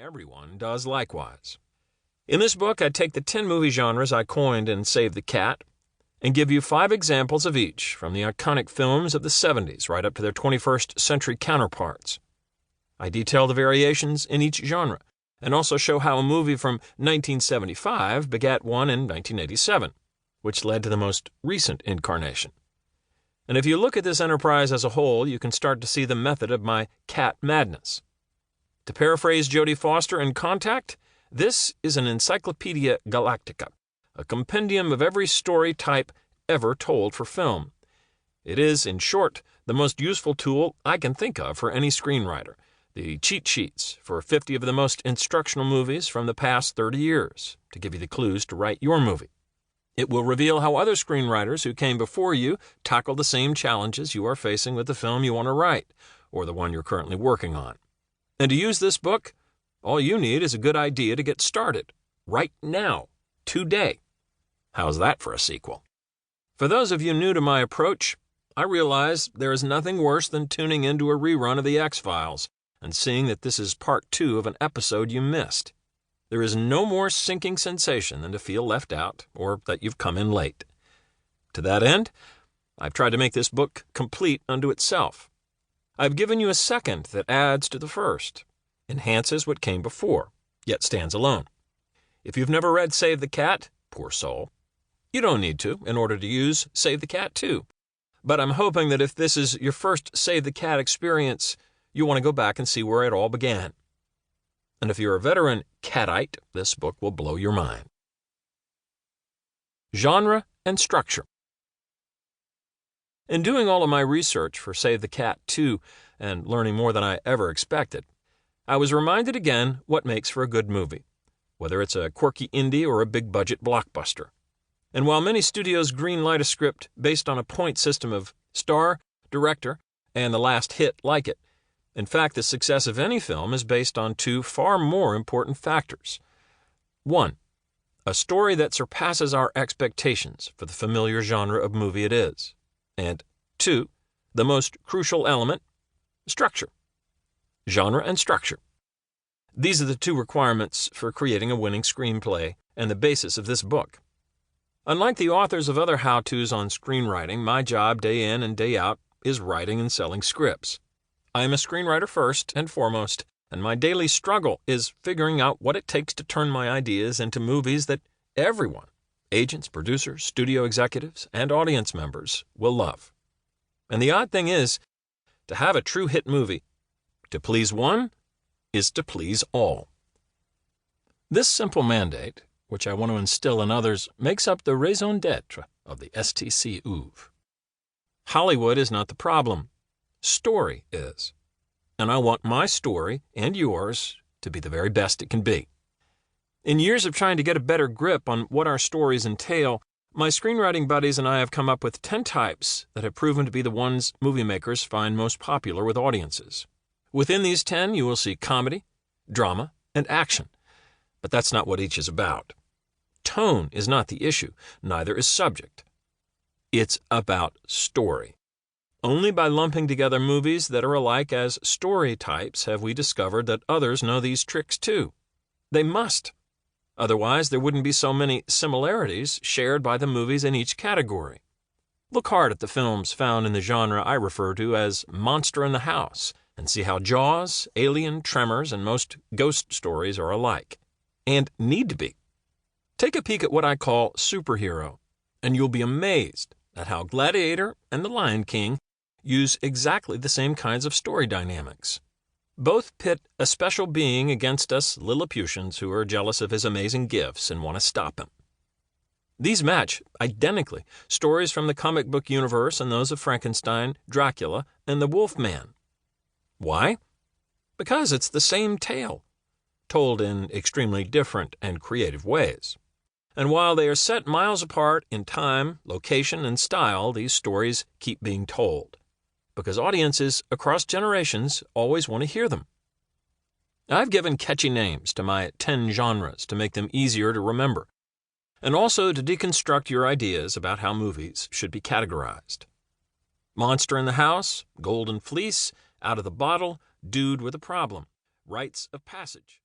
everyone does likewise. In this book, I take the 10 movie genres I coined in Save the Cat and give you 5 examples of each from the iconic films of the 70s right up to their 21st century counterparts. I detail the variations in each genre and also show how a movie from 1975 begat one in 1987, which led to the most recent incarnation. And if you look at this enterprise as a whole, you can start to see the method of my cat madness. To paraphrase Jodie Foster in Contact, this is an Encyclopedia Galactica, a compendium of every story type ever told for film. It is, in short, the most useful tool I can think of for any screenwriter, the cheat sheets for 50 of the most instructional movies from the past 30 years, to give you the clues to write your movie. It will reveal how other screenwriters who came before you tackle the same challenges you are facing with the film you want to write, or the one you're currently working on. And to use this book, all you need is a good idea to get started, right now, today. How's that for a sequel? For those of you new to my approach, I realize there is nothing worse than tuning into a rerun of The X-Files and seeing that this is part 2 of an episode you missed. There is no more sinking sensation than to feel left out or that you've come in late. To that end, I've tried to make this book complete unto itself. I've given you a second that adds to the first, enhances what came before, yet stands alone. If you've never read Save the Cat, poor soul, you don't need to in order to use Save the Cat too. But I'm hoping that if this is your first Save the Cat experience, you want to go back and see where it all began. And if you're a veteran catite, this book will blow your mind. Genre and structure. In doing all of my research for Save the Cat 2 and learning more than I ever expected, I was reminded again what makes for a good movie, whether it's a quirky indie or a big-budget blockbuster. And while many studios greenlight a script based on a point system of star, director, and the last hit like it, in fact, the success of any film is based on 2 far more important factors. 1, a story that surpasses our expectations for the familiar genre of movie it is. And 2, the most crucial element, structure. Genre and structure. These are the 2 requirements for creating a winning screenplay and the basis of this book. Unlike the authors of other how-tos on screenwriting, my job day in and day out is writing and selling scripts. I am a screenwriter first and foremost, and my daily struggle is figuring out what it takes to turn my ideas into movies that everyone, agents, producers, studio executives, and audience members, will love. And the odd thing is, to have a true hit movie, to please one is to please all. This simple mandate, which I want to instill in others, makes up the raison d'etre of the STC oeuvre. Hollywood is not the problem. Story is. And I want my story and yours to be the very best it can be. In years of trying to get a better grip on what our stories entail, my screenwriting buddies and I have come up with 10 types that have proven to be the ones movie makers find most popular with audiences. Within these 10, you will see comedy, drama, and action. But that's not what each is about. Tone is not the issue, neither is subject. It's about story. Only by lumping together movies that are alike as story types have we discovered that others know these tricks too. They must. Otherwise, there wouldn't be so many similarities shared by the movies in each category. Look hard at the films found in the genre I refer to as Monster in the House and see how Jaws, Alien, Tremors, and most ghost stories are alike, and need to be. Take a peek at what I call superhero, and you'll be amazed at how Gladiator and The Lion King use exactly the same kinds of story dynamics. Both pit a special being against us Lilliputians who are jealous of his amazing gifts and want to stop him. These match, identically, stories from the comic book universe and those of Frankenstein, Dracula, and the Wolfman. Why? Because it's the same tale, told in extremely different and creative ways. And while they are set miles apart in time, location, and style, these stories keep being told, because audiences across generations always want to hear them. I've given catchy names to my 10 genres to make them easier to remember, and also to deconstruct your ideas about how movies should be categorized. Monster in the House, Golden Fleece, Out of the Bottle, Dude with a Problem, Rites of Passage.